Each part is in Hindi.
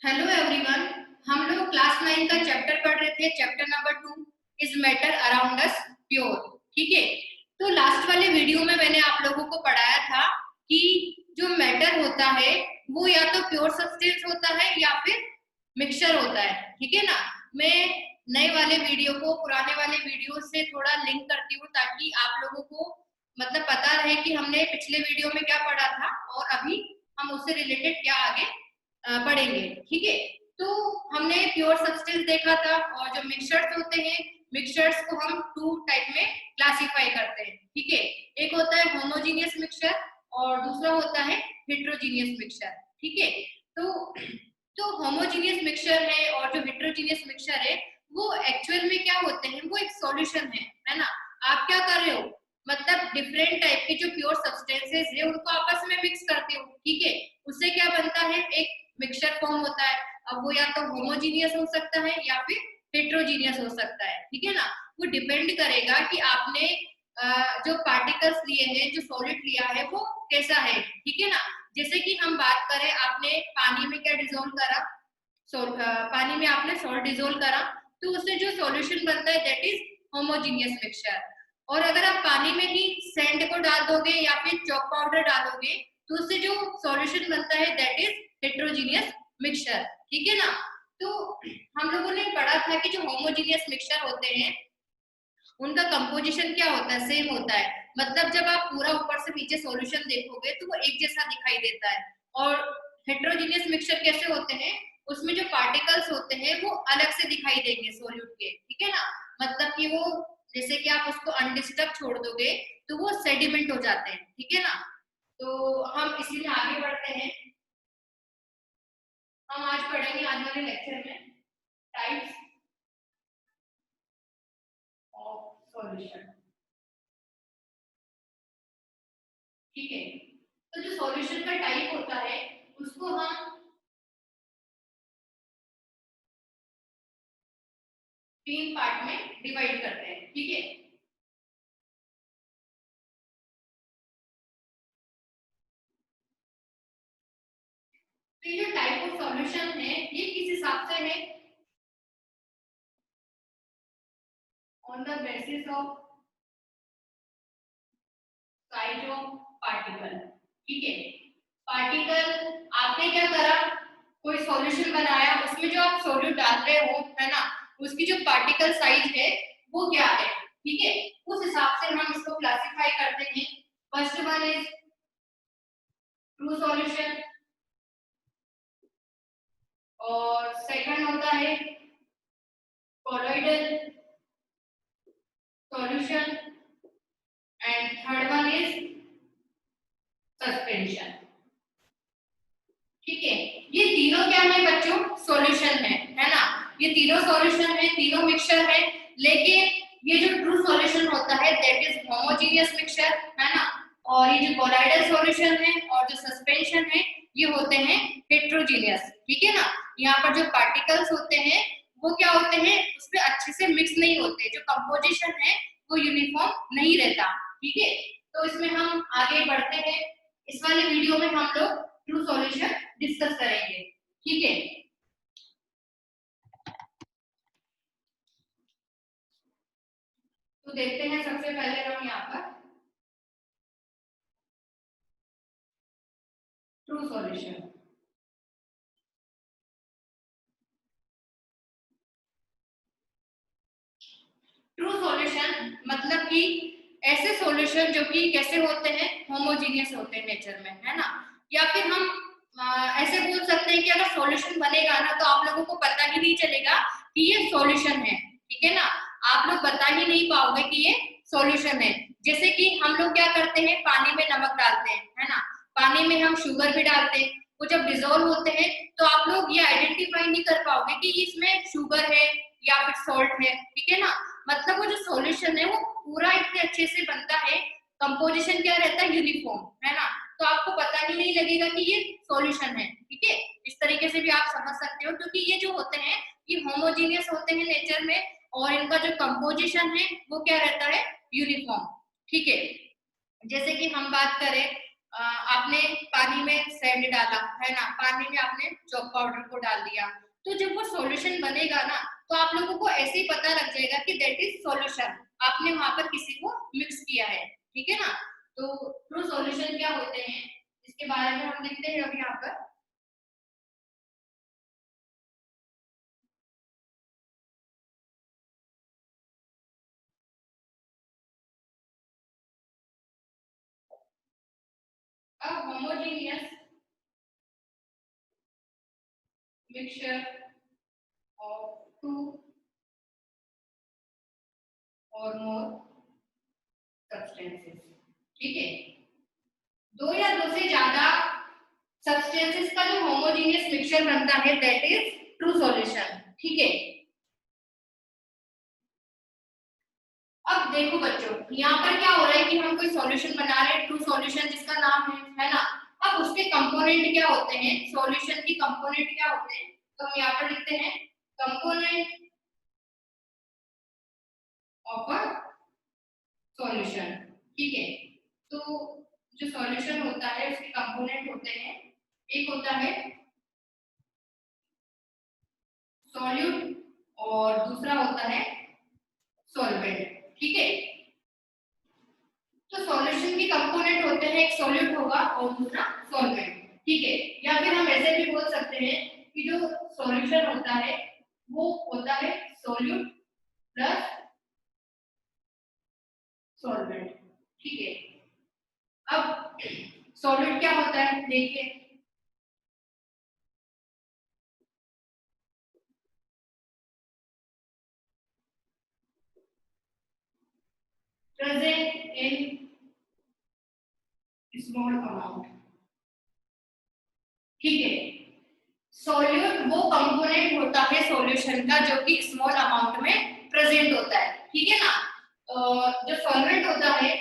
Hello everyone. हम लोग क्लास 9 का चैप्टर पढ़ रहे थे। Chapter number 2 is matter around us pure. ठीक है, तो लास्ट वाले वीडियो में मैंने आप लोगों को पढ़ाया था कि जो मैटर होता है वो या तो प्योर सब्सटेंस होता है या फिर मिक्सचर होता है। ठीक है ना। मैं नए वाले वीडियो को पुराने वाले वीडियो से थोड़ा लिंक करती हूँ ताकि आप लोगों को मतलब पता रहे कि हमने पिछले वीडियो में क्या पढ़ा था और अभी हम उससे रिलेटेड क्या आगे पढ़ेंगे। ठीक है, तो हमने प्योर सब्सटेंस देखा था और जो मिक्सचर्स होते हैं मिक्सचर्स को हम टू टाइप में क्लासिफाई करते हैं। ठीक है, एक होता है होमोजीनियस मिक्सचर और दूसरा होता है हेट्रोजीनियस मिक्सचर। ठीक है, तो होमोजीनियस मिक्सचर है और जो हेट्रोजीनियस मिक्सचर है वो एक्चुअल में क्या होते हैं, वो एक सॉल्यूशन है ना। आप क्या कर रहे हो, मतलब डिफरेंट टाइप के जो प्योर सब्सटेंसेस है उनको आपस में मिक्स करते हो। ठीक है, उससे क्या बनता है, एक मिक्सचर फॉर्म होता है। अब वो या तो होमोजीनियस हो सकता है या फिर हेट्रोजीनियस हो सकता है। ठीक है ना, वो डिपेंड करेगा कि आपने जो पार्टिकल्स लिए हैं, जो सॉलिड लिया है वो कैसा है। ठीक है ना, जैसे कि हम बात करें, आपने पानी में क्या डिजोल्व करा, पानी में आपने सॉल्ट डिजोल्व करा तो उससे जो सॉल्यूशन बनता है दैट इज होमोजीनियस मिक्सचर। और अगर आप पानी में ही सैंड को डाल दोगे या फिर चॉक पाउडर डालोगे तो उससे जो सॉल्यूशन बनता है दैट इज हेट्रोजीनियस मिक्सचर। ठीक है ना, तो हम लोगों ने पढ़ा था कि जो होमोजीनियस मिक्सचर होते हैं उनका कंपोजिशन क्या होता है, सेम होता है। मतलब जब आप पूरा ऊपर से नीचे सॉल्यूशन देखोगे तो वो एक जैसा दिखाई देता है। और हेट्रोजीनियस मिक्सचर कैसे होते हैं, उसमें जो पार्टिकल्स होते हैं वो अलग से दिखाई देंगे सॉल्यूट के। ठीक है ना, मतलब कि वो जैसे कि आप उसको अनडिस्टर्ब छोड़ दोगे तो वो सेडिमेंट हो जाते हैं। ठीक है ना, तो हम इसीलिए आगे बढ़ते हैं। हम आज पढ़ेंगे आज वाले लेक्चर में टाइप्स ऑफ सॉल्यूशन। ठीक है, तो जो सॉल्यूशन का टाइप होता है उसको हम तीन पार्ट में डिवाइड करते हैं। ठीक है, तो ये जो टाइप ऑफ सॉल्यूशन है ये किस हिसाब से है, on the basis of size of particle. ठीक है, पार्टिकल आपने क्या करा, कोई सॉल्यूशन बनाया, उसमें जो आप सॉल्यूट डाल रहे हो है ना, उसकी जो पार्टिकल साइज है वो क्या है। ठीक है, उस हिसाब से हम इसको क्लासिफाई करते हैं। First one is true solution और सेकंड होता है colloidal solution and third one is suspension. ठीक है, ये तीनों क्या है बच्चों, सॉल्यूशन है ना। ये तीनों सॉल्यूशन है, तीनों मिक्सचर है। लेकिन ये जो ट्रू सॉल्यूशन होता है दैट इज होमोजेनियस मिक्सचर है ना, और ये जो कोलाइडल सॉल्यूशन है और जो सस्पेंशन है ये होते हैं हेट्रोजीनियस। ठीक है ना, यहाँ पर जो पार्टिकल्स होते हैं वो क्या होते हैं, उसमें अच्छे से मिक्स नहीं होते, जो कंपोजिशन है वो यूनिफॉर्म नहीं रहता। ठीक है, तो इसमें हम आगे बढ़ते हैं। इस वाले वीडियो में हम लोग ट्रू सॉल्यूशन डिस्कस करेंगे। ठीक है, तो देखते हैं सबसे पहले हम यहाँ पर ट्रू सॉल्यूशन। ट्रू सॉल्यूशन मतलब कि ऐसे सॉल्यूशन जो कि कैसे होते हैं, होमोजीनियस होते हैं नेचर में है ना। या फिर हम ऐसे बोल सकते हैं कि अगर सॉल्यूशन बनेगा ना तो आप लोगों को पता ही नहीं चलेगा कि ये सॉल्यूशन है। ठीक है ना, आप लोग बता ही नहीं पाओगे कि ये सॉल्यूशन है। जैसे कि हम लोग क्या करते हैं, पानी में नमक डालते हैं है ना, पानी में हम शुगर भी डालते हैं, वो जब डिजोल्व होते हैं तो आप लोग ये आइडेंटिफाई नहीं कर पाओगे कि इसमें शुगर है या फिर सॉल्ट है। ठीक है ना, मतलब वो जो सॉल्यूशन है वो पूरा इतने अच्छे से बनता है, कंपोजिशन क्या रहता है, यूनिफॉर्म है ना, तो आपको पता ही नहीं लगेगा कि ये सॉल्यूशन है। ठीक है, इस तरीके से भी आप समझ सकते हो, क्योंकि ये जो होते हैं ये होमोजीनियस होते हैं नेचर में और इनका जो कंपोजिशन है वो क्या रहता है, यूनिफॉर्म। ठीक है, जैसे कि हम बात करें आपने पानी में सैंड डाला है ना, पानी में आपने चॉक पाउडर को डाल दिया, तो जब वो सॉल्यूशन बनेगा ना तो आप लोगों को ऐसे ही पता लग जाएगा कि दैट इज सॉल्यूशन, आपने वहां पर किसी को मिक्स किया है, ठीक है ना। तो ट्रू सॉल्यूशन क्या होते हैं इसके बारे में हम लिखते हैं अभी यहाँ पर। अब होमोजेनियस मिक्सचर ऑफ टू और मोर सब्सटेंसेस, ठीक है, दो या दो से ज्यादा सब्सटेंसेस का जो होमोजेनियस मिक्सचर बनता है दैट इज ट्रू सॉल्यूशन, ठीक है। अब देखो बच्चों, यहाँ पर क्या हो रहा है कि हम कोई सॉल्यूशन बना रहे हैं, ट्रू सॉल्यूशन जिसका नाम है ना। अब उसके कंपोनेंट क्या होते हैं, सॉल्यूशन की कंपोनेंट क्या होते हैं, तो हम यहाँ पर लिखते हैं कंपोनेंट ऑफ अ सॉल्यूशन, ठीक है। तो जो सॉल्यूशन होता है उसके कंपोनेंट होते हैं, एक होता है सॉल्यूट और दूसरा होता है सॉल्वेंट, ठीक है। तो सॉल्यूशन के कंपोनेंट होते हैं, एक सॉल्यूट होगा और दूसरा सॉल्वेंट, ठीक है। या फिर हम ऐसे भी बोल सकते हैं कि जो सॉल्यूशन होता है वो होता है सॉल्यूट प्लस सॉल्वेंट, ठीक है। अब सॉल्यूट क्या होता है देखिए, प्रेजेंट इन स्मॉल अमाउंट, ठीक है। सॉल्यूट वो कंपोनेंट होता है सॉल्यूशन का जो कि स्मॉल अमाउंट में प्रेजेंट होता है, ठीक है ना। जो सॉल्वेंट होता है,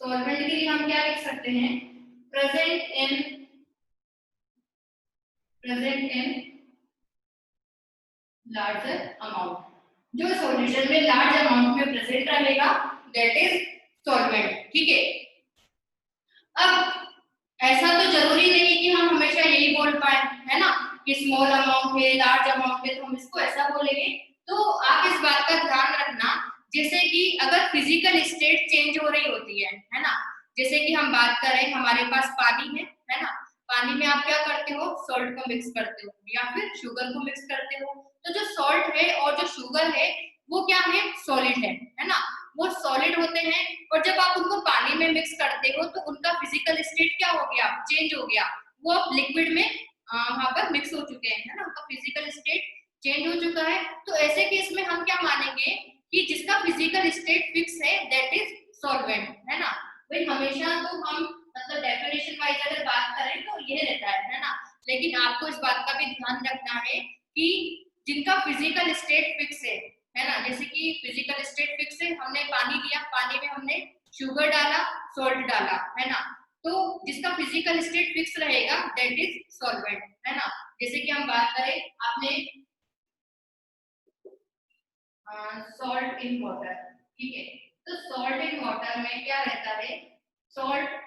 सॉल्वेंट के लिए हम क्या लिख सकते हैं, प्रेजेंट इन लार्जर अमाउंट, जो सॉल्यूशन में लार्ज अमाउंट में प्रेजेंट रहेगा दैट इज सॉल्वेंट, ठीक है। अब ऐसा तो जरूरी नहीं कि हम हमेशा यही बोल पाए, है ना, कि स्मॉल अमाउंट है लार्ज अमाउंट है तो हम इसको ऐसा बोलेंगे। तो आप इस बात का ध्यान रखना, जैसे कि अगर फिजिकल स्टेट चेंज हो रही होती है ना, जैसे कि हम बात करें हमारे पास पानी है ना, पानी में आप क्या करते हो, सॉल्ट को मिक्स करते हो या फिर शुगर को मिक्स करते हो। तो जो सॉल्ट है और जो शुगर है वो क्या है, सॉलिड है ना, वो सॉलिड होते हैं। और जब आप उनको पानी में मिक्स करते हो तो उनका फिजिकल स्टेट क्या हो गया, चेंज हो गया, वो अब लिक्विड में वहां पर मिक्स हो चुके हैं, है ना, उनका फिजिकल स्टेट चेंज हो चुका है। तो ऐसे केस में हम क्या मानेंगे कि जिसका फिजिकल स्टेट फिक्स है दैट इज सॉल्वेंट, है ना। भाई हमेशा तो हम मतलब डेफिनेशन वाइज अगर बात करें तो ये रहता है ना, लेकिन आपको इस बात का भी ध्यान रखना है कि जिनका फिजिकल स्टेट फिक्स है ना, जैसे कि फिजिकल स्टेट फिक्स है, हमने पानी लिया, पानी में हमने शुगर डाला, सॉल्ट डाला, है ना, तो जिसका फिजिकल स्टेट फिक्स रहेगा दैट इज सॉल्वेंट, है ना। जैसे कि हम बात करें, आपने सॉल्ट इन वाटर, ठीक है, तो सॉल्ट इन वाटर में क्या रहता है, सॉल्ट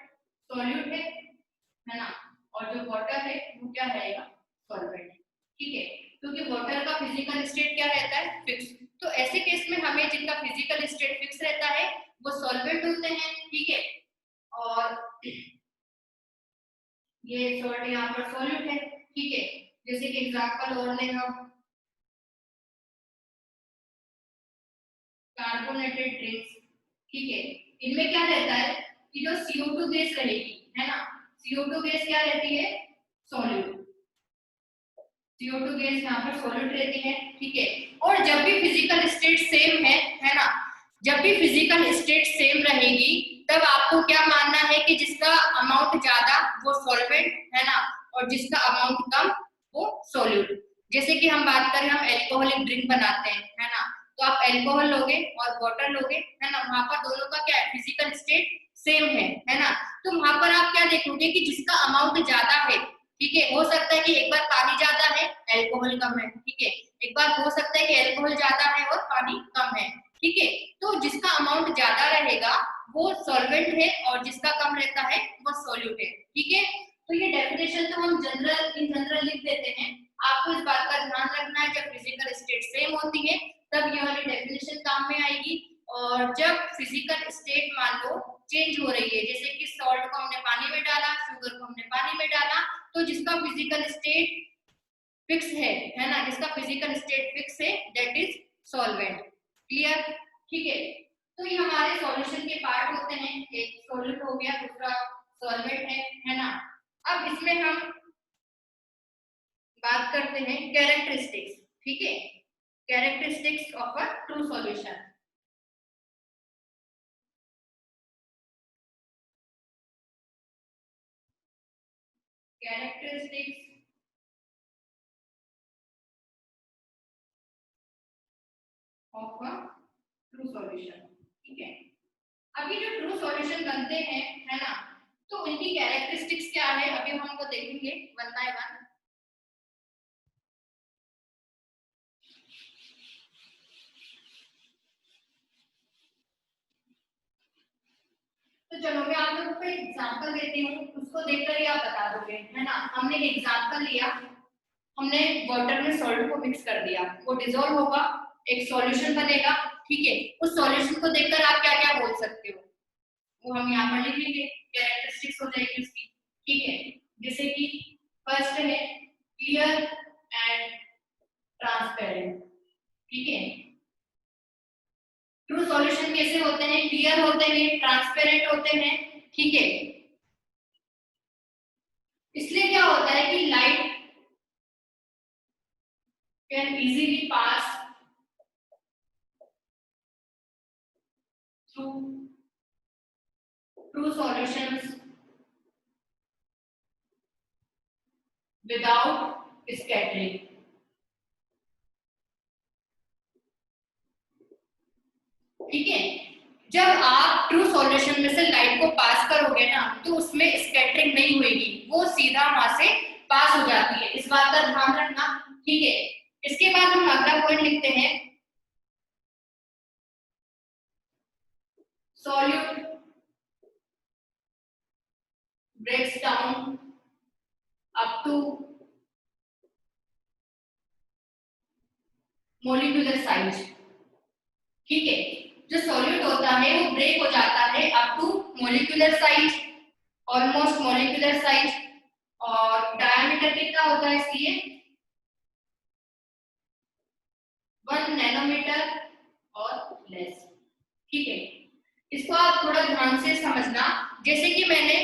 सॉल्यूट है ना, और जो वाटर है वो क्या रहेगा, सॉल्वेंट, ठीक है, क्योंकि वाटर का फिजिकल स्टेट क्या रहता है, फिक्स। तो ऐसे केस में हमें जिनका फिजिकल स्टेट फिक्स रहता है वो सॉल्वेंट होते हैं, ठीक है। और ये सॉल्ट यहाँ पर सॉल्यूट है, ठीक है। जैसे कि एग्जांपल और लें हम, कार्बोनेटेड ड्रिंक्स, ठीक है, इनमें क्या रहता है कि जो CO2 गैस रहेगी, है ना, CO2 गैस क्या रहती है, सॉल्यूट, CO2 गैस यहाँ पर सॉल्यूट रहती है, ठीक है। और जब भी फिजिकल स्टेट सेम है ना, जब भी फिजिकल स्टेट सेम रहेगी तब आपको क्या मानना है कि जिसका अमाउंट ज्यादा वो सॉल्वेंट है ना, और जिसका अमाउंट कम वो सॉल्यूट। जैसे कि हम बात करें, हम एल्कोहलिक ड्रिंक बनाते हैं, है ना, तो आप एल्कोहल लोगे और वाटर लोगे, है ना, वहां पर दोनों का क्या है, फिजिकल स्टेट सेम है ना, तो वहां पर आप क्या देखोगे कि जिसका अमाउंट ज्यादा है ठीक है, हो सकता है कि एक बार पानी ज्यादा है एल्कोहल कम है, ठीक है, एक बार हो सकता है कि एल्कोहल ज्यादा है और पानी कम है, ठीक है। तो जिसका अमाउंट ज्यादा रहेगा वो सॉल्वेंट है और जिसका कम रहता है वो सॉल्यूट है, ठीक है। तो ये डेफिनेशन तो हम इन जनरल लिख देते हैं। आपको इस बात का ध्यान रखना है जब फिजिकल स्टेट सेम होती है तब ये वाली डेफिनेशन काम में आएगी, और जब फिजिकल स्टेट मान लो चेंज हो रही है, जैसे कि सॉल्ट को हमने पानी में डाला, शुगर को हमने पानी में डाला, तो जिसका फिजिकल स्टेट फिक्स है ना, जिसका फिजिकल स्टेट फिक्स है दैट इज सॉल्वेंट। क्लियर, ठीक है। तो ये हमारे सॉल्यूशन के पार्ट होते हैं, एक सॉल्यूट हो गया, दूसरा सॉल्वेंट है ना। अब इसमें हम बात करते हैं कैरेक्टरिस्टिक्स, ठीक है, characteristics of a true solution. Characteristics of a true solution, ठीक है। अब ये जो ट्रू सॉल्यूशन बनते हैं, है ना, तो उनकी कैरेक्टरिस्टिक्स क्या है अभी हम उनको देखेंगे वन बाय वन। तो चलो मैं आप लोगों को एग्जांपल देती हूँ, उसको देखकर ही आप बता दोगे, है ना। हमने एग्जांपल लिया, हमने वाटर में सॉल्ट को मिक्स कर दिया, वो डिसॉल्व होगा, एक सॉल्यूशन बनेगा, ठीक है। उस सॉल्यूशन को देखकर आप क्या क्या बोल सकते हो वो हम यहाँ पर लिखेंगे, कैरेक्टरिस्टिक्स हो जाएगी उसकी, ठीक है। जैसे कि फर्स्ट है क्लियर एंड ट्रांसपेरेंट, ठीक है। ट्रू सॉल्यूशन कैसे होते हैं, क्लियर होते हैं, ट्रांसपेरेंट होते हैं, ठीक है। इसलिए क्या होता है कि light can easily pass through true solutions without scattering, ठीक है। जब आप ट्रू सॉल्यूशन में से लाइट को पास करोगे ना तो उसमें स्कैटरिंग नहीं होगी, वो सीधा वहां से पास हो जाती है, इस बात का ध्यान रखना, ठीक है। इसके बाद हम अगला पॉइंट लिखते हैं, solute breaks down up to molecular size, ठीक है। जो सॉल्यूट होता है वो ब्रेक हो जाता है up to molecular size, almost molecular size, और डायमीटर कितना होता है इसलिए 1 नैनोमीटर और लेस, ठीक है। इसको आप थोड़ा ध्यान से समझना, जैसे कि मैंने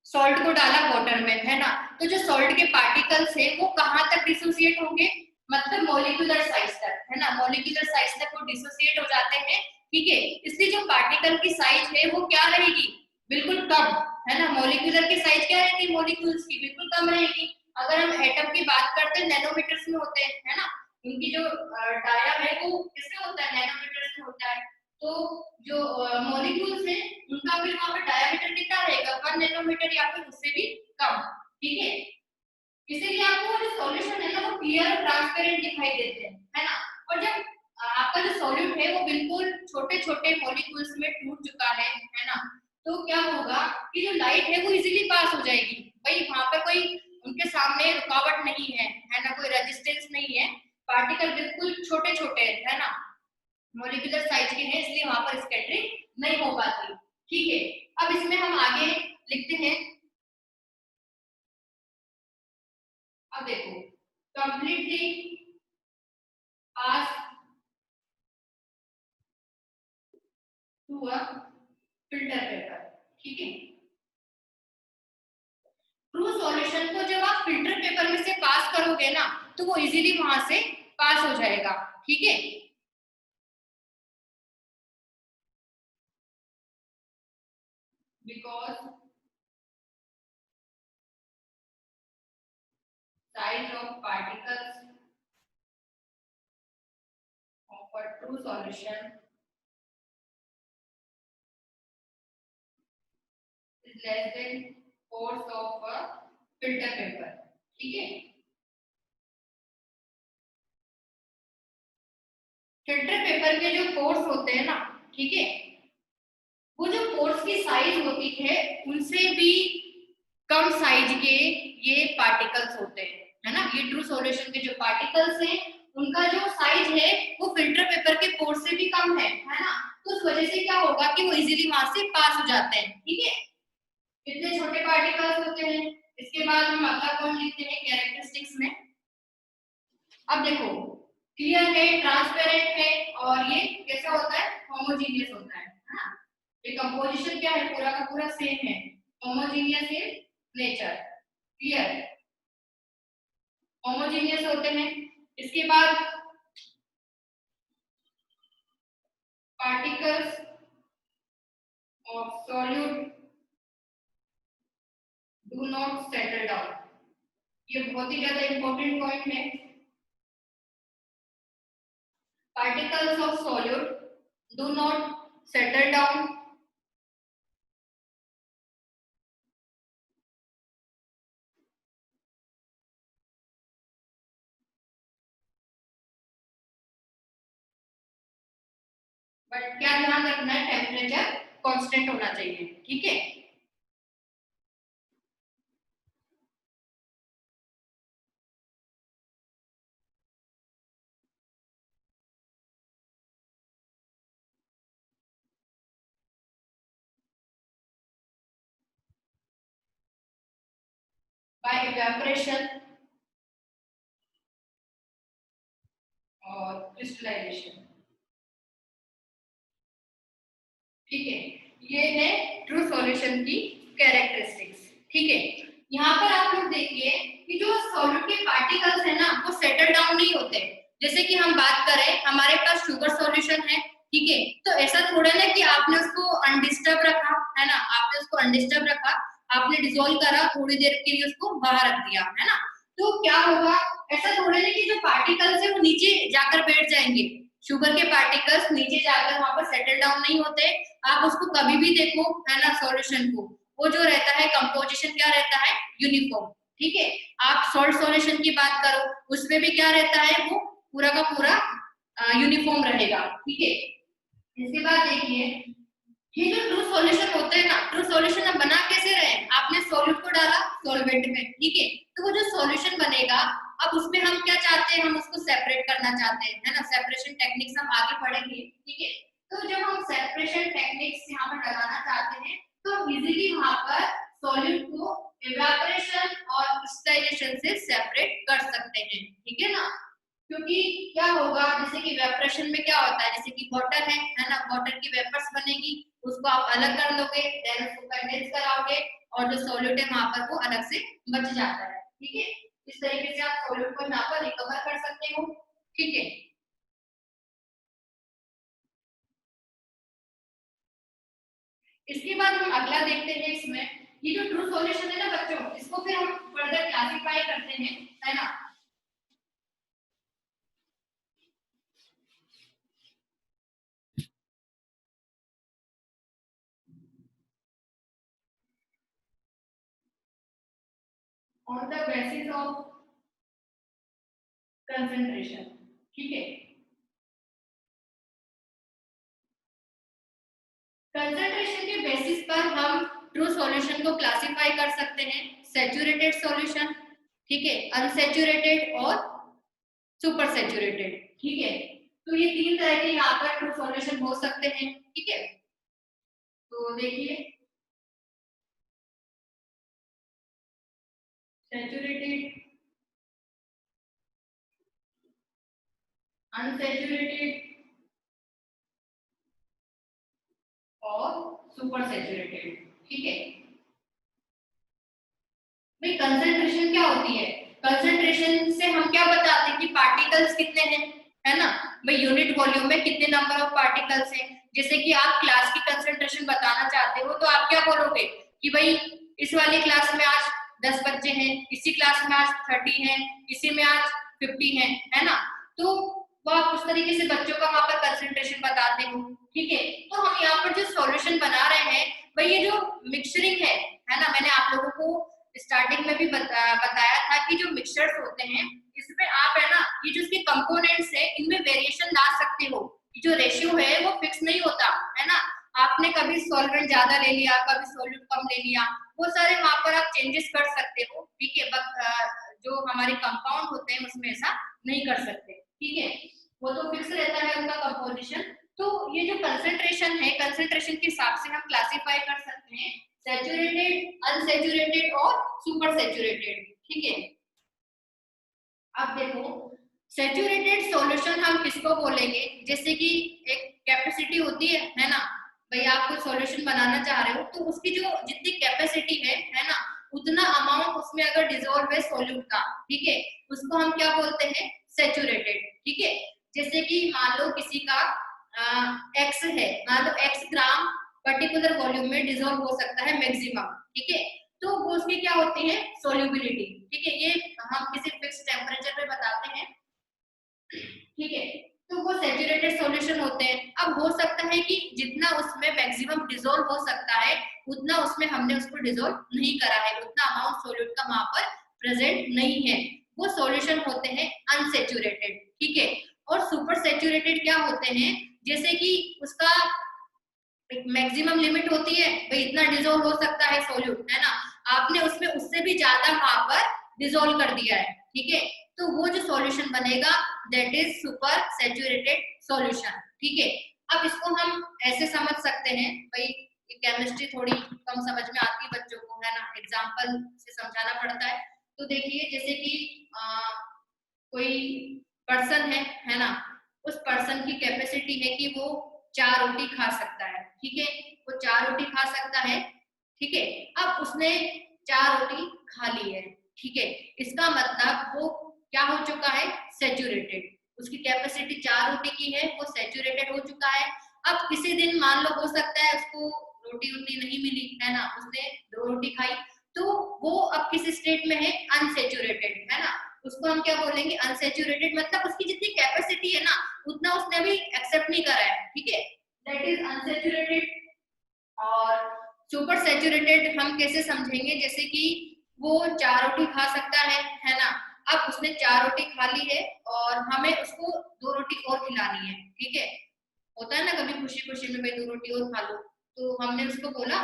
सॉल्ट को डाला वाटर में, है ना, तो जो सॉल्ट के पार्टिकल्स है वो कहाँ तक डिसोसिएट होंगे, मतलब मॉलिक्यूलर साइज तक, है ना, मॉलिक्यूलर साइज तक वो डिसोसिएट हो जाते हैं, ठीक है। इसलिए जो पार्टिकल की साइज है वो क्या रहेगी, बिल्कुल कम, है ना। मॉलिक्यूलर की साइज क्या रहेगी, मॉलिक्यूल्स की बिल्कुल कम रहेगी। अगर हम एटम की बात करते हैं नैनोमीटर्स में होते हैं, है ना, उनकी जो डायम है वो किसमें होता है, नैनोमीटर्स में होता है। तो जो मॉलिक्यूल्स हैं उनका फिर वहां पे डायमीटर कितना रहेगा, 1 नैनोमीटर या फिर उससे भी कम, ठीक है। इसीलिए आपको जो सॉल्यूशन है ना वो क्लियर और ट्रांसपेरेंट दिखाई देते हैं, है ना। और जब आपका जो सॉल्यूट है वो बिल्कुल छोटे छोटे मॉलिक्यूल्स में टूट चुका है ना, तो क्या होगा कि जो लाइट है वो इजीली पास हो जाएगी, भाई वहां पर कोई उनके सामने रुकावट नहीं है ना, कोई रेजिस्टेंस नहीं है, पार्टिकल बिल्कुल छोटे छोटे है ना, मॉलिक्यूलर साइज के हैं, इसलिए वहां पर स्कैटरिंग नहीं हो पाती, ठीक है। अब इसमें हम आगे लिखते हैं, अब देखो completely pass through a filter paper, ठीक है। ट्रू सॉल्यूशन को जब आप फिल्टर पेपर में से पास करोगे ना तो वो इजीली वहां से पास हो जाएगा, ठीक है। Because size of particles of a true solution is less than force of a filter paper, ठीक है। फिल्टर पेपर के जो पोर्स होते हैं ना, ठीक है, वो जो पोर्स की साइज होती है उनसे भी कम साइज के ये पार्टिकल्स होते हैं, है ना। ये ट्रू सॉल्यूशन के जो पार्टिकल्स हैं उनका जो साइज है वो फिल्टर पेपर के पोर से भी कम है ना। तो उस वजह से क्या होगा कि वो इजीली वहां से पास हो जाते हैं, ठीक है। कितने छोटे पार्टिकल्स होते हैं। इसके बाद हम अगला पॉइंट लिखते हैं कैरेक्टरिस्टिक्स में। अब देखो, क्लियर है, ट्रांसपेरेंट है, और ये कैसा होता है, होमोजीनियस होता है ना। ये कंपोजिशन क्या है, पूरा का पूरा सेम है, homogeneous in nature, clear, homogeneous होते हैं। इसके बाद particles of solute do not settle down, ये बहुत ही ज्यादा इंपॉर्टेंट पॉइंट है। Particles of solute do not settle down, but क्या ध्यान रखना है, टेम्परेचर कांस्टेंट होना चाहिए, ठीक है। बाय इवेपोरेशन और क्रिस्टलाइजेशन, ठीक है। ये है ट्रू सॉल्यूशन की कैरेक्टरिस्टिक्स, ठीक है। यहाँ पर आप लोग देखिए कि जो सॉल्यूट के पार्टिकल्स है ना वो सेटल डाउन नहीं होते। जैसे कि हम बात करें, हमारे पास शुगर सॉल्यूशन है, ठीक है, तो ऐसा थोड़ा ना कि आपने उसको अनडिस्टर्ब रखा, है ना, आपने उसको अनडिस्टर्ब रखा, आपने डिसोल्व करा, थोड़ी देर के लिए उसको बाहर रख दिया, है ना, तो क्या होगा, ऐसा थोड़ा ना कि जो पार्टिकल्स है वो नीचे जाकर बैठ जाएंगे। शुगर के पार्टिकल्स नीचे जाकर वहां पर सेटल डाउन नहीं होते। आप उसको कभी भी देखो, है ना, सॉल्यूशन को, वो जो रहता है कंपोजिशन क्या रहता है, यूनिफॉर्म, ठीक है। आप सॉल्ट सॉल्यूशन की बात करो, उसमें भी क्या रहता है, वो पूरा का पूरा यूनिफॉर्म रहेगा, ठीक है। इसके बाद देखिए, ये जो ट्रू सॉल्यूशन होते हैं ना, ट्रू सॉल्यूशन अब बना कैसे रहे, आपने सॉल्यूट को डाला सॉल्वेंट में, ठीक है, तो वो जो सॉल्यूशन बनेगा, अब उसमें हम क्या चाहते हैं, हम उसको सेपरेट करना चाहते हैं, है ना, सेपरेशन टेक्निक्स हम आगे पढ़ेंगे, ठीक है। तो जब हम सेपरेशन टेक्निक्स यहाँ पर लगाना चाहते हैं तो इजीली वहां पर सॉल्यूट को इवेपोरेशन और क्रिस्टलाइजेशन से सेपरेट कर सकते हैं, ठीक है ना। क्योंकि क्या होगा, जैसे कि वेपरेशन में क्या होता है, जैसे कि वाटर है ना, वाटर की वेपर्स बनेगी, उसको आप अलग कर लोगे, देन उसको कंडेंस कराओगे, और जो सॉल्यूट है वहां पर वो अलग से बच जाता है, ठीक है। इस तरीके से आप सॉल्यूट को यहाँ पर रिकवर कर सकते हो, ठीक है। इसके बाद हम अगला देखते हैं इसमें, ये जो ट्रू सॉल्यूशन है ना बच्चों, इसको फिर हम फर्दर क्लासिफाई करते हैं, है ना। On the basis of concentration, ठीक है। कंसंट्रेशन के बेसिस पर हम ट्रू सॉल्यूशन को क्लासिफाई कर सकते हैं, सैचुरेटेड सॉल्यूशन, ठीक है, अनसैचुरेटेड और सुपर सैचुरेटेड, ठीक है। तो ये तीन तरह के यहाँ पर ट्रू सॉल्यूशन हो सकते हैं, ठीक है। तो देखिए, सैचुरेटेड, अनसैचुरेटेड और सुपर सैचुरेटेड, ठीक है। भाई कंसंट्रेशन क्या होती है, कंसंट्रेशन से हम क्या बताते हैं कि पार्टिकल्स कितने हैं, है ना। भाई यूनिट वॉल्यूम में कितने नंबर ऑफ पार्टिकल्स हैं। जैसे कि आप क्लास की कंसंट्रेशन बताना चाहते हो तो आप क्या बोलोगे कि भाई इस वाली क्लास में आज 10 बच्चे हैं, इसी क्लास में आज 30 हैं, इसी में आज 50 हैं, है ना। तो वो आप उस तरीके से बच्चों का वहां पर कंसंट्रेशन बताते हो, ठीक है। तो हम यहाँ पर जो सॉल्यूशन बना रहे हैं, भाई ये जो मिक्सचरिंग है ना, मैंने आप लोगों को स्टार्टिंग में भी मिक्सचर्स होते हैं, इसमें आप है ना ये जो इसके कंपोनेंट्स है इनमें वेरिएशन ला सकते हो। जो रेशियो है वो फिक्स नहीं होता है ना, आपने कभी सॉल्वेंट ज्यादा ले लिया, कभी सॉल्यूट कम ले लिया, वो सारे वहां पर आप चेंजेस कर सकते हो, ठीक है। बट जो हमारे कंपाउंड होते हैं उसमें ऐसा नहीं कर सकते, ठीक है, वो तो फिक्स रहता है उनका कंपोजिशन। तो ये जो कंसंट्रेशन है, कंसंट्रेशन के हिसाब से हम क्लासिफाई कर सकते हैं सैचुरेटेड, अनसैचुरेटेड और सुपर सैचुरेटेड, ठीक है। अब देखो सैचुरेटेड सॉल्यूशन हम किसको बोलेंगे, जैसे कि एक कैपेसिटी होती है ना, भाई आप कोई सॉल्यूशन बनाना चाह रहे हो तो उसकी जो जितनी कैपेसिटी है ना, उतना अमाउंट उसमें अगर डिसॉल्व है सॉल्यूट का, ठीक है, उसको हम क्या बोलते हैं, सैचुरेटेड, ठीक है। जैसे कि मान लो किसी का एक्स है, मान लो एक्स ग्राम पर्टिकुलर वॉल्यूम में डिसॉल्व हो सकता है मैक्सिमम, ठीक है, तो वो उसकी क्या होती है, सोल्यूबिलिटी, ठीक है, ये हम किसी फिक्स टेम्परेचर पे बताते हैं, ठीक है। तो वो सैचुरेटेड सॉल्यूशन होते हैं। अब हो सकता है कि जितना उसमें मैक्सिमम डिसॉल्व हो सकता है उतना उसमें हमने उसको डिसॉल्व नहीं करा है, उतना अमाउंट सॉल्यूट का वहां पर प्रेजेंट नहीं है, वो सॉल्यूशन होते हैं अनसैचुरेटेड, ठीक है। और सुपर सैचुरेटेड क्या होते हैं, जैसे कि उसका मैक्सिमम लिमिट होती है, भाई इतना डिसॉल्व हो सकता है सॉल्यूट, है ना, आपने उसमें उससे भी ज्यादा वहां पर डिसॉल्व कर दिया है, ठीक है, तो वो जो सॉल्यूशन बनेगा that is super saturated solution, ठीक है। अब इसको हम ऐसे समझ सकते हैं, भाई केमिस्ट्री थोड़ी कम समझ में आती है बच्चों को, है ना, एग्जांपल से समझाना पड़ता है। तो देखिए जैसे कि कोई पर्सन है ना, उस पर्सन की कैपेसिटी है कि वो 4 रोटी खा सकता है, ठीक है, वो 4 रोटी खा सकता है, ठीक है। अब उसने 4 रोटी खा ली है, ठीक है, इसका मतलब वो क्या हो चुका है, सैचुरेटेड, उसकी कैपेसिटी 4 रोटी की है, वो सैचुरेटेड हो चुका है। अब किसी दिन मान लो हो सकता है उसको रोटी उतनी नहीं मिली, है ना, उसने 2 रोटी खाई, तो वो अब किस स्टेट में है, अनसैचुरेटेड, है ना, उसको हम क्या बोलेंगे, अनसैचुरेटेड, मतलब उसकी जितनी कैपेसिटी है ना उतना उसने अभी एक्सेप्ट नहीं करा है, ठीक है, दैट इज अनसैचुरेटेड। और सुपर सैचुरेटेड हम कैसे समझेंगे, जैसे कि वो 4 रोटी खा सकता है ना, अब उसने 4 रोटी खा ली है और हमें उसको 2 रोटी और खिलानी है, ठीक है, होता है ना कभी खुशी खुशी में भाई 2 रोटी और खा लो, तो हमने उसको बोला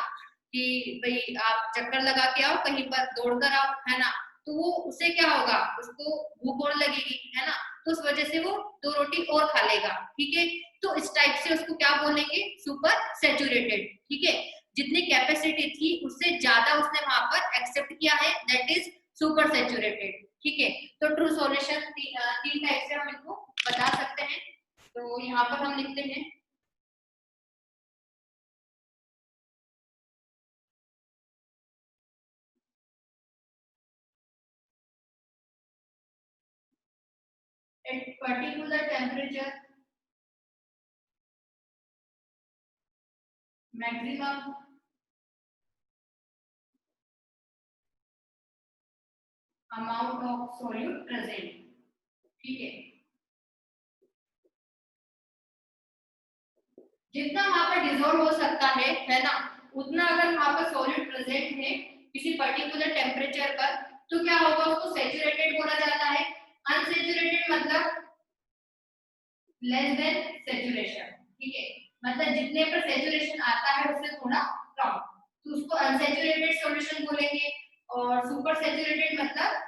कि भाई आप चक्कर लगा के आओ, कहीं पर दौड़ कर आओ, है ना, तो वो उससे क्या होगा, उसको भूख और लगेगी, है ना, तो उस वजह से वो 2 रोटी और खा लेगा, ठीक है। तो इस टाइप से उसको क्या बोलेंगे, सुपर सैचुरेटेड, ठीक है, जितनी कैपेसिटी थी उससे ज्यादा उसने वहां पर एक्सेप्ट किया है, दैट इज सुपर सैचुरेटेड, ठीक है। तो ट्रू सॉल्यूशन 3 टाइप से हम इनको बता सकते हैं। तो यहाँ पर हम लिखते हैं at particular temperature maximum amount of solute present, ठीक है, जितना वहां पर डिसॉल्व हो सकता है ना, उतना अगर वहां पर सॉल्यूट प्रेजेंट है किसी पर्टिकुलर टेम्परेचर पर, तो क्या होगा, उसको सैचुरेटेड बोला जाता है। अनसैचुरेटेड मतलब लेस देन सैचुरेशन, ठीक है, मतलब जितने पर सैचुरेशन आता है उससे थोड़ा कम, तो उसको अनसैचुरेटेड सॉल्यूशन बोलेंगे। और सुपर सैचुरेटेड मतलब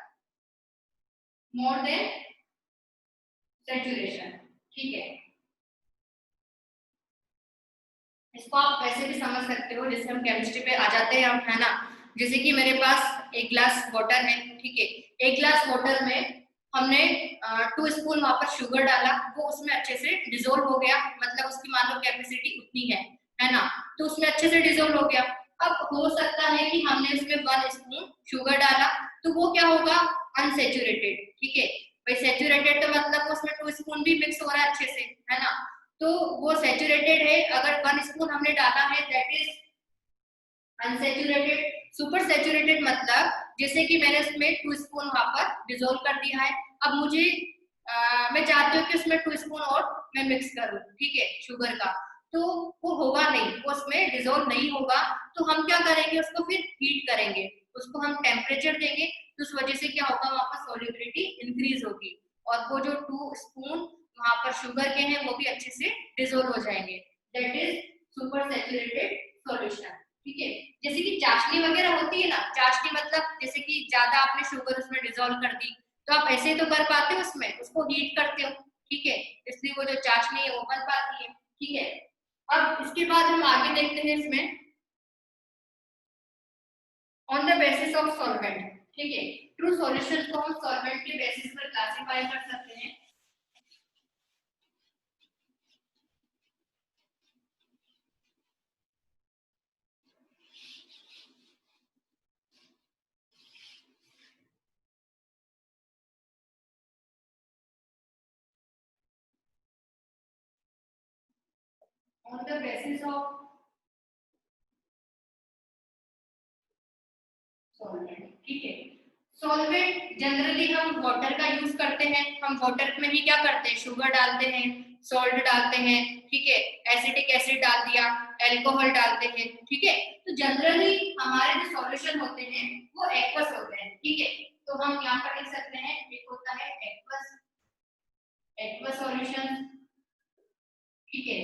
मोर देन सैचुरेशन, ठीक है। इसको आप वैसे भी समझ सकते हो, जैसे हम केमिस्ट्री पे आ जाते हैं हम, है ना, जैसे कि मेरे पास एक ग्लास वाटर है, ठीक है, एक ग्लास वाटर में हमने 2 स्पून वहां पर शुगर डाला, वो उसमें अच्छे से डिसॉल्व हो गया, मतलब उसकी मान लो कैपेसिटी उतनी है ना, तो उसमें अच्छे से डिसॉल्व हो गया। अब हो सकता है कि हमने उसमें 1 स्पून शुगर डाला, तो वो क्या होगा, अनसैचुरेटेड, ठीक है, भाई सैचुरेटेड तो मतलब उसमें 2 स्पून भी मिक्स हो रहा है अच्छे से, है ना, तो वो सैचुरेटेड है। अगर 1 स्पून हमने डाला है that is unsaturated. Super saturated मतलब जैसे कि मैंने उसमें 2 स्पून वहां पर डिसॉल्व कर दिया है, अब मुझे मैं चाहती हूँ कि उसमें 2 स्पून और मैं मिक्स करूँ, ठीक है, शुगर का, तो वो होगा नहीं, वो उसमें डिसॉल्व नहीं होगा, तो हम क्या करेंगे, उसको फिर हीट करेंगे, उसको हम टेम्परेचर देंगे तो उस वजह से क्या होगा, वहां पर सॉल्युबिलिटी इंक्रीज होगी और वो जो 2 स्पून वहां पर शुगर के हैं वो भी अच्छे से डिसोल्व हो जाएंगे। That is super saturated solution. ठीक है, जैसे कि चाशनी वगैरह होती है ना, चाशनी मतलब जैसे कि ज्यादा आपने शुगर उसमें डिसोल्व कर दी तो आप ऐसे तो कर पाते हो, उसमें उसको हीट करते हो। ठीक है, इसलिए वो जो चाशनी है वो बन पाती है। ठीक है, अब इसके बाद हम आगे देखते हैं इसमें on the basis of solvent. ठीक है, ट्रू सॉल्यूशन को हम सॉल्वेंट के बेसिस पर क्लासिफाई कर सकते हैं। On the basis of solvent. ठीक है, सॉल्वेंट जनरली हम वाटर का यूज करते हैं। हम वाटर में ही क्या करते हैं, शुगर डालते हैं, सॉल्ट डालते हैं। ठीक है, एसिटिक एसिड डाल दिया, अल्कोहल डालते हैं। ठीक है, तो जनरली हमारे जो सॉल्यूशन होते हैं वो एक्वस होते हैं। ठीक है, तो हम यहाँ पर लिख सकते हैं एक होता है एक्वस, एक्वस सॉल्यूशन। ठीक है,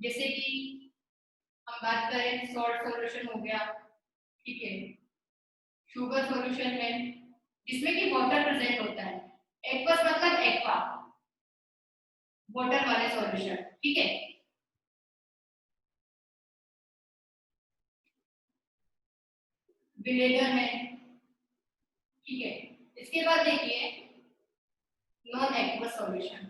जैसे कि हम बात करें सॉल्ट सॉल्यूशन हो गया। ठीक है, शुगर सॉल्यूशन है जिसमें कि वाटर प्रेजेंट होता है। एक्वस मतलब एक्वा, वाटर वाले सॉल्यूशन। ठीक है, विनेगर है। ठीक है, इसके बाद देखिए non aqueous solution.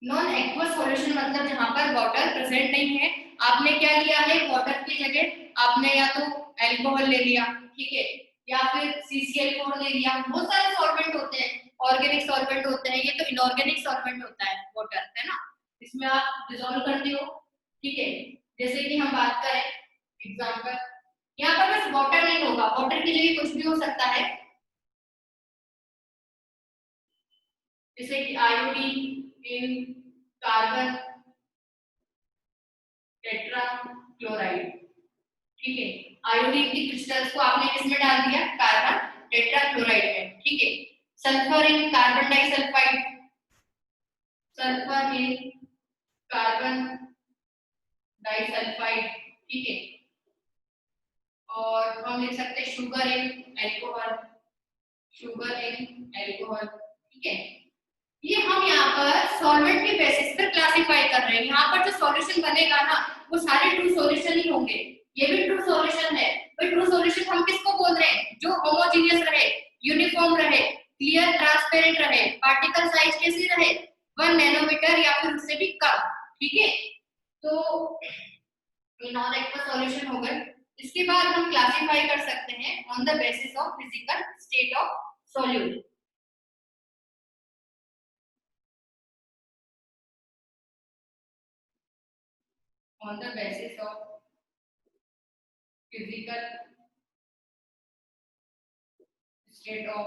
Non aqueous solution मतलब जहां पर वाटर प्रेजेंट नहीं है। आपने क्या लिया है, वाटर की जगह आपने या तो अल्कोहल ले लिया, ठीक है, या फिर CCl4 ले लिया। बहुत सारे सॉल्वेंट होते हैं, ऑर्गेनिक सॉल्वेंट होते हैं, ये तो इनऑर्गेनिक सॉल्वेंट होता है वाटर, है ना, इसमें आप डिसॉल्व करते हो। ठीक है, जैसे कि हम बात करें एग्जांपल, यहाँ पर बस वाटर नहीं होगा, वाटर की जगह कुछ भी हो सकता है, जैसे कि आयोडीन इन कार्बन टेट्रा क्लोराइड। ठीक है, आयोडीन की क्रिस्टल्स को आपने किसमें डाल दिया, कार्बन टेट्रा क्लोराइड में। ठीक है, sulphur in carbon disulphide, sulphur in carbon disulphide. ठीक है, और हम लिख सकते हैं sugar in alcohol, sugar in alcohol. ठीक है, ये हम यहाँ पर सॉल्वेंट के बेसिस पर क्लासिफाई कर रहे हैं। यहाँ पर जो सॉल्यूशन बनेगा ना वो सारे ट्रू सॉल्यूशन ही होंगे। ये भी ट्रू सॉल्यूशन है। तो ट्रू सॉल्यूशन हम किसको बोल रहे हैं, जो होमोजेनियस रहे, यूनिफॉर्म रहे, क्लियर ट्रांसपेरेंट रहे, पार्टिकल साइज कैसी रहे, 1 नैनोमीटर या फिर उससे भी कम। ठीक है, तो ये नॉन एक्वस सॉल्यूशन हो गए। इसके बाद हम क्लासिफाई कर सकते हैं on the basis of physical state of solute. On the basis of physical state of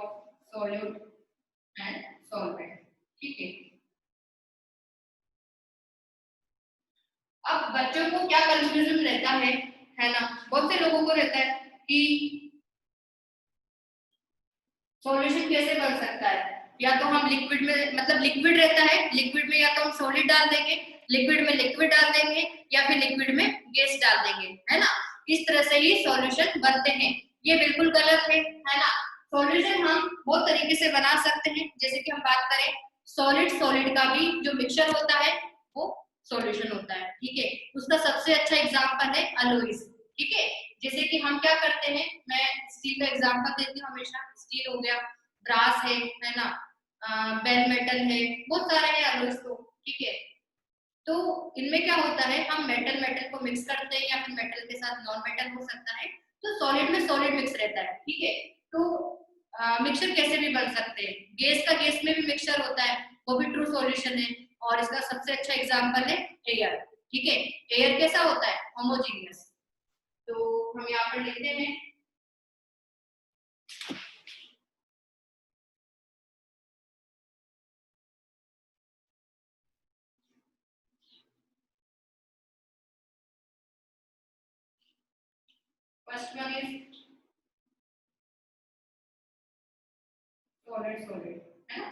solute and solvent. ठीक है, अब बच्चों को क्या कंफ्यूजन रहता है ना, बहुत से लोगों को रहता है कि सॉल्यूशन कैसे बन सकता है, या तो हम लिक्विड में, मतलब लिक्विड रहता है, लिक्विड में या तो हम सॉलिड डाल देंगे, लिक्विड में लिक्विड डाल देंगे, या फिर लिक्विड में गैस डाल देंगे, है ना, इस तरह से ही सॉल्यूशन बनते हैं। ये बिल्कुल गलत है ना। सॉल्यूशन हम बहुत तरीके से बना सकते हैं, जैसे कि हम बात करें सॉलिड सॉलिड का भी जो मिक्सचर होता है वो सॉल्यूशन होता है। ठीक है, उसका सबसे अच्छा एग्जांपल है अलोइस। ठीक है, जैसे कि हम क्या करते हैं, मैं स्टील का एग्जांपल देती हूँ हमेशा। स्टील हो गया, ब्रास है ना, बेल मेटल है, बहुत सारे हैं अलॉयज तो। ठीक है, तो इनमें क्या होता है, हम मेटल मेटल को मिक्स करते हैं या फिर मेटल के साथ नॉन मेटल हो सकता है, तो सॉलिड में सॉलिड मिक्स रहता है। ठीक है, तो मिक्सचर कैसे भी बन सकते हैं, गैस का गैस में भी मिक्सचर होता है, वो भी ट्रू सॉल्यूशन है। और इसका सबसे अच्छा एग्जांपल है एयर। ठीक है, एयर कैसा होता है, होमोजीनियस। तो हम यहाँ पर लिखते हैं first one is solid solid, है ना।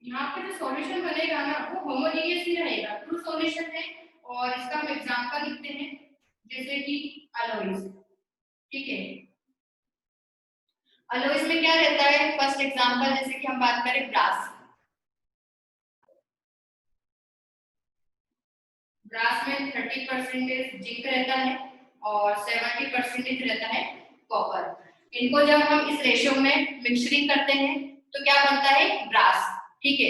यहाँ पे जो सॉल्यूशन बनेगा ना वो होमोजेनियस ही रहेगा, ट्रू सॉल्यूशन है। और इसका हम एग्जांपल लिखते हैं जैसे कि अलॉयज, ठीक है। अलॉयज में क्या रहता है, फर्स्ट एग्जांपल जैसे कि हम बात करें ब्रास, ब्रास में 30% जिंक रहता है और 70% रहता है कॉपर। इनको जब हम इस रेशियो में मिक्सरिंग करते हैं तो क्या बनता है, ब्रास, ठीक है।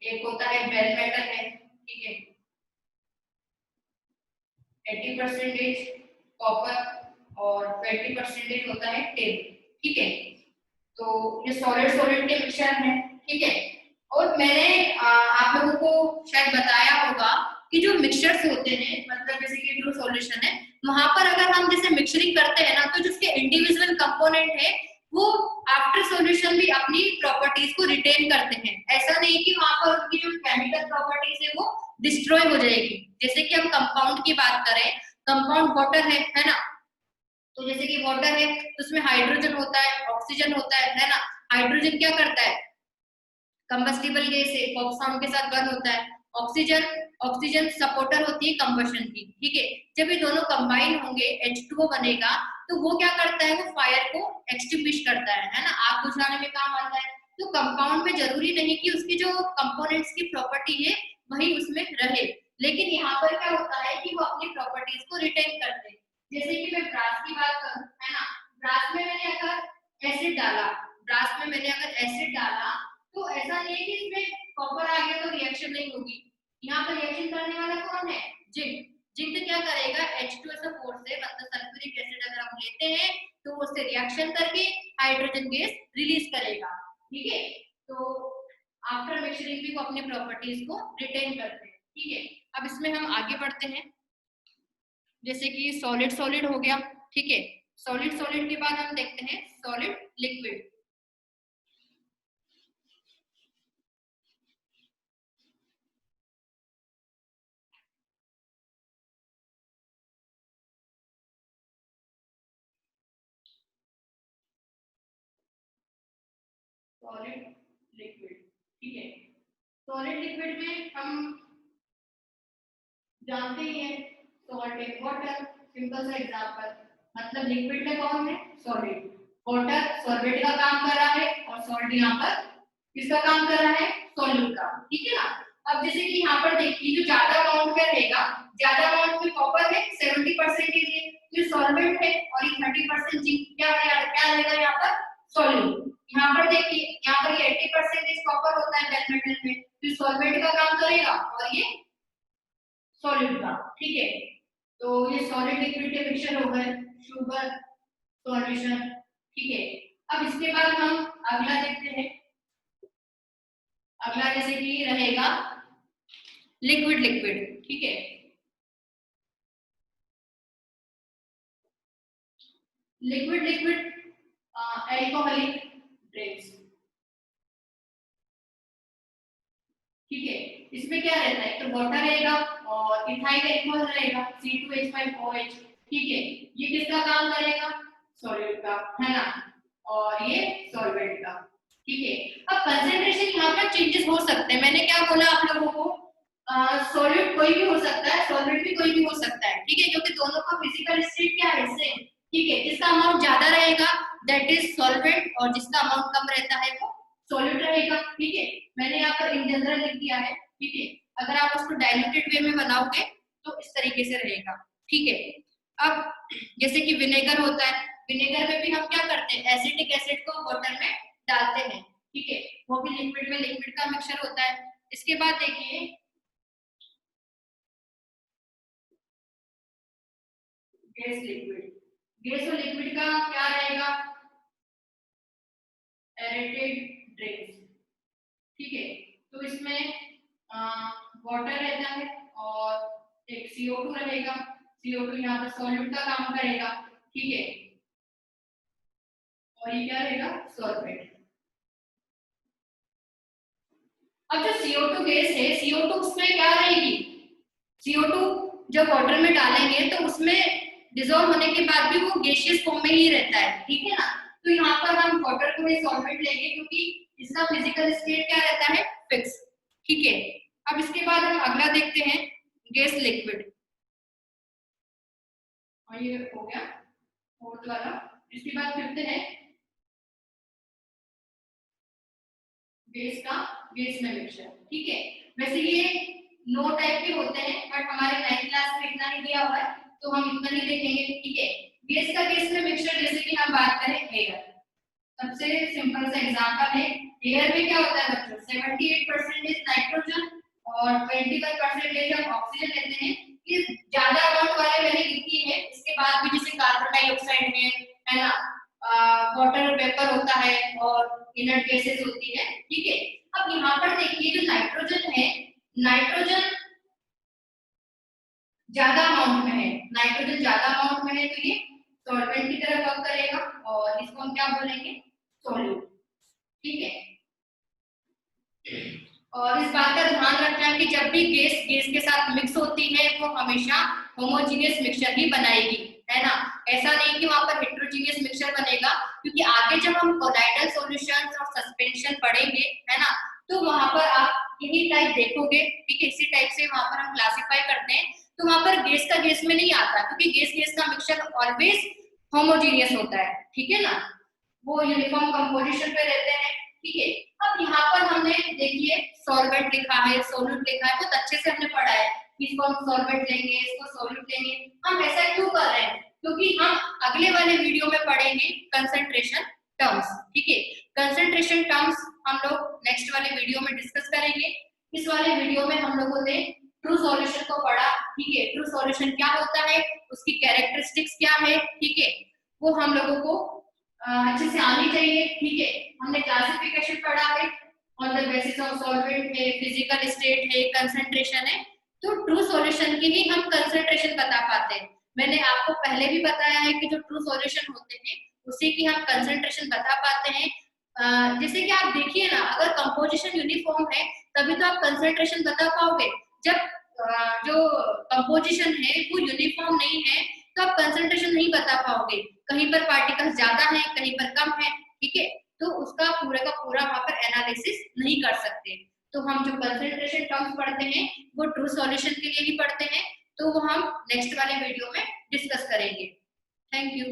एक होता है बेल मेटल है, ठीक है, 80% कॉपर और 20% होता है टिन, ठीक है। तो ये सॉलिड सॉलिड के मिक्सचर है, ठीक है। और मैंने आप लोगों को शायद बताया होगा कि जो मिक्सचर्स होते हैं, मतलब जैसे कि ट्रू सॉल्यूशन है, वहां पर अगर हम जैसे मिक्सरिंग करते हैं ना तो जो उसके इंडिविजुअल कंपोनेंट है वो आफ्टर सॉल्यूशन भी अपनी प्रॉपर्टीज को रिटेन करते हैं। ऐसा नहीं कि वहां पर उनकी जो केमिकल प्रॉपर्टीज है वो डिस्ट्रॉय हो जाएगी। जैसे कि हम कंपाउंड की बात करें, कंपाउंड वाटर है ना। तो जैसे कि वाटर है तो उसमें हाइड्रोजन होता है, ऑक्सीजन होता है ना। हाइड्रोजन क्या करता है, कंबस्टिबल गैस है, कॉक्साउंड के साथ बर्न होता है। ऑक्सीजन, ऑक्सीजन सपोर्टर होती है कंबशन की, ठीक है। जब ये दोनों कंबाइन होंगे H2O बनेगा तो वो क्या करता है, वो फायर को एक्सटिंग्विश करता है ना, आग बुझाने में काम आता है। तो कंपाउंड में जरूरी नहीं कि उसकी जो कंपोनेंट्स की प्रॉपर्टी है वही उसमें रहे, लेकिन यहाँ पर क्या होता है कि वो अपनी प्रॉपर्टीज को रिटेन करते हैं। जैसे कि मैं ब्रास की बात करूं, है ना, ब्रास में मैंने अगर एसिड डाला, ब्रास में मैंने अगर एसिड डाला तो ऐसा नहीं है कि इसमें कॉपर आ गया तो रिएक्शन नहीं होगी। यहाँ पर रिएक्शन करने वाला कौन है, जिंक। जिंक क्या करेगा, H2SO4 से मतलब सल्फ्यूरिक एसिड अगर हम लेते हैं तो उससे रिएक्शन करके हाइड्रोजन गैस रिलीज करेगा, ठीक है। तो आफ्टर मिक्सचरिंग भी वो अपनी प्रॉपर्टीज को रिटेन करते हैं, ठीक है। अब इसमें हम आगे बढ़ते हैं, जैसे कि सॉलिड सॉलिड हो गया, ठीक है। सॉलिड सॉलिड के बाद हम देखते हैं सॉलिड लिक्विड। सॉलिड लिक्विड, ठीक है। सॉलिड लिक्विड में हम जानते ही हैं सॉल्ट एंड वाटर, सिंपल सा एग्जांपल। मतलब लिक्विड में कौन है, सॉलिड। वाटर सॉल्वेट का काम कर रहा है और सॉल्ट यहाँ पर किसका काम कर रहा है, सॉल्यूट का, ठीक है ना। अब जैसे कि यहाँ पर देखिए जो ज्यादा अमाउंट में रहेगा, ज्यादा अमाउंट में कॉपर है 70% है, ये सॉल्वेंट है, और ये 30% जिंक क्या है, क्या रहेगा यहाँ पर, सॉल्यूट। यहाँ पर देखिए, यहाँ पर ये 80% कॉपर होता है बेल मेटल में, तो सॉल्वेंट का काम करेगा और ये सॉलिड का, ठीक है। तो ये सॉलिड लिक्विड के मिक्सचर हो गए, शुगर सॉल्यूशन, ठीक है। अब इसके बाद हम अगला देखते हैं। अगला जैसे कि रहेगा लिक्विड लिक्विड, ठीक है। लिक्विड लिक्विड एल्कोहलिक ड्रिंक्स, ठीक है। इसमें क्या रहता है, तो वाटर रहेगा और इथाइल अल्कोहल रहेगा C2H5OH, ठीक है। ये किसका काम करेगा, सॉल्यूट का, है ना, और ये सॉल्वेंट का, ठीक है। अब कंसंट्रेशन यहाँ पर चेंजेस हो सकते हैं। मैंने क्या बोला आप लोगों को, सॉल्यूट कोई भी हो सकता है, सॉल्वेंट भी कोई भी हो सकता है, ठीक है, क्योंकि दोनों का फिजिकल स्टेट क्या है, सेम, ठीक है। जिसका अमाउंट ज्यादा रहेगा दैट इज सॉल्वेंट और जिसका अमाउंट कम रहता है वो सॉल्यूट रहेगा, ठीक है। मैंने यहाँ पर इन जनरल लिख दिया है, ठीक है। अगर आप उसको डाइल्यूटेड वे में बनाओगे तो इस तरीके से रहेगा, ठीक है। अब जैसे कि विनेगर होता है, विनेगर में भी हम क्या करते हैं, एसिटिक एसिड को वाटर में डालते हैं, ठीक है, वो भी लिक्विड में लिक्विड का मिक्सचर होता है। इसके बाद देखिए गैस लिक्विड, गैस और लिक्विड का क्या रहेगा, एरेटेड ड्रिंक्स, ठीक है। तो इसमें वाटर रहता है और एक CO2 रहेगा, CO2 यहाँ पर सॉल्यूट का काम करेगा, ठीक है, और ये क्या रहेगा, सॉल्वेंट। अब जो CO2 गैस है, CO2 उसमें क्या रहेगी, CO2 जब वाटर में डालेंगे तो उसमें डिसॉल्व होने के बाद भी वो गैसियस फॉर्म में ही रहता है, ठीक है ना। तो यहाँ पर हम वाटर को ही सॉल्वेंट लेंगे क्योंकि इसका फिजिकल स्टेट क्या रहता है, फिक्स, ठीक है। अब इसके बाद हम अगला देखते हैं गैस लिक्विड, और ये हो गया फोर्थ वाला। इसके बाद फिफ्थ है गैस में मिक्सचर, ठीक है। वैसे ये 9 टाइप के होते हैं बट हमारे 9th क्लास में इतना ही दिया हुआ है तो हम इतना ही देखेंगे, ठीक है। गैस में मिक्सचर जैसे कि हम बात करें एयर, सबसे सिंपल सा एग्जांपल है। एयर में क्या होता है बच्चों, 78% नाइट्रोजन और 21% हम ऑक्सीजन लेते हैं। ये ज्यादा अमाउंट वाले मैंने लिखी है, इसके बाद भी जैसे कार्बन डाइऑक्साइड है ना, वाटर वेपर होता है और इनर्ट गैसेस होती है, ठीक है। अब यहाँ पर देखिए जो नाइट्रोजन है, नाइट्रोजन ज्यादा अमाउंट में है, नाइट्रोजन ज्यादा अमाउंट में है तो ये सॉल्वेंट की तरह वर्क करेगा और इसको हम क्या बोलेंगे, सॉल्यूट, ठीक है। और इस बात का ध्यान रखना है कि जब भी गैस के साथ मिक्स होती है वो हमेशा होमोजीनियस मिक्सचर ही बनाएगी, है ना। ऐसा नहीं कि वहां पर हेट्रोजीनियस मिक्सचर बनेगा, क्योंकि आगे जब हम कोलाइडल सॉल्यूशंस और सस्पेंशन पढ़ेंगे, है ना, तो वहां पर आप यही टाइप देखोगे, ठीक है। इसी टाइप से वहां पर हम क्लासिफाई करते हैं, तो वहां पर गैस का गैस में नहीं आता, क्योंकि गैस का मिक्सचर ऑलवेज होमोजीनियस होता है, ठीक है ना, वो यूनिफॉर्म कंपोजिशन पे रहते हैं, ठीक है। अब यहाँ पर हमने देखिए सॉल्वेंट लिखा है, सोल्यूट लिखा है, बहुत अच्छे से हमने पढ़ा है, इसको हम सॉल्वेंट लेंगे, इसको सोल्यूट लेंगे। हम ऐसा क्यों कर रहे हैं, क्योंकि हम अगले वाले वीडियो में पढ़ेंगे कंसंट्रेशन टर्म्स, ठीक है। कंसंट्रेशन टर्म्स हम लोग नेक्स्ट वाले वीडियो में डिस्कस करेंगे। इस वाले वीडियो में हम लोगों ने ट्रू सॉल्यूशन को पढ़ा, ठीक है। ट्रू सॉल्यूशन क्या होता है, उसकी कैरेक्टरिस्टिक्स क्या है, ठीक है, वो हम लोगों को अच्छे से आनी चाहिए, ठीक है। हमने क्लासिफिकेशन पढ़ा है, on the basis of solvent है, फिजिकल स्टेट है, कंसंट्रेशन है, तो ट्रू सॉल्यूशन की ही हम कंसंट्रेशन बता पाते हैं। मैंने आपको पहले भी बताया है कि जो ट्रू सॉल्यूशन होते हैं उसी की हम कंसंट्रेशन बता पाते हैं। जैसे कि आप देखिए ना, अगर कंपोजिशन यूनिफॉर्म है तभी तो आप कंसंट्रेशन बता पाओगे। जब जो कंपोजिशन है वो यूनिफॉर्म नहीं है तो आप कंसंट्रेशन नहीं बता पाओगे, कहीं पर पार्टिकल्स ज्यादा है, कहीं पर कम है, ठीक है, तो उसका पूरा का पूरा वहां पर एनालिसिस नहीं कर सकते। तो हम जो कंसंट्रेशन टर्म्स पढ़ते हैं वो ट्रू सॉल्यूशन के लिए ही पढ़ते हैं, तो वो हम नेक्स्ट वाले वीडियो में डिस्कस करेंगे। Thank you.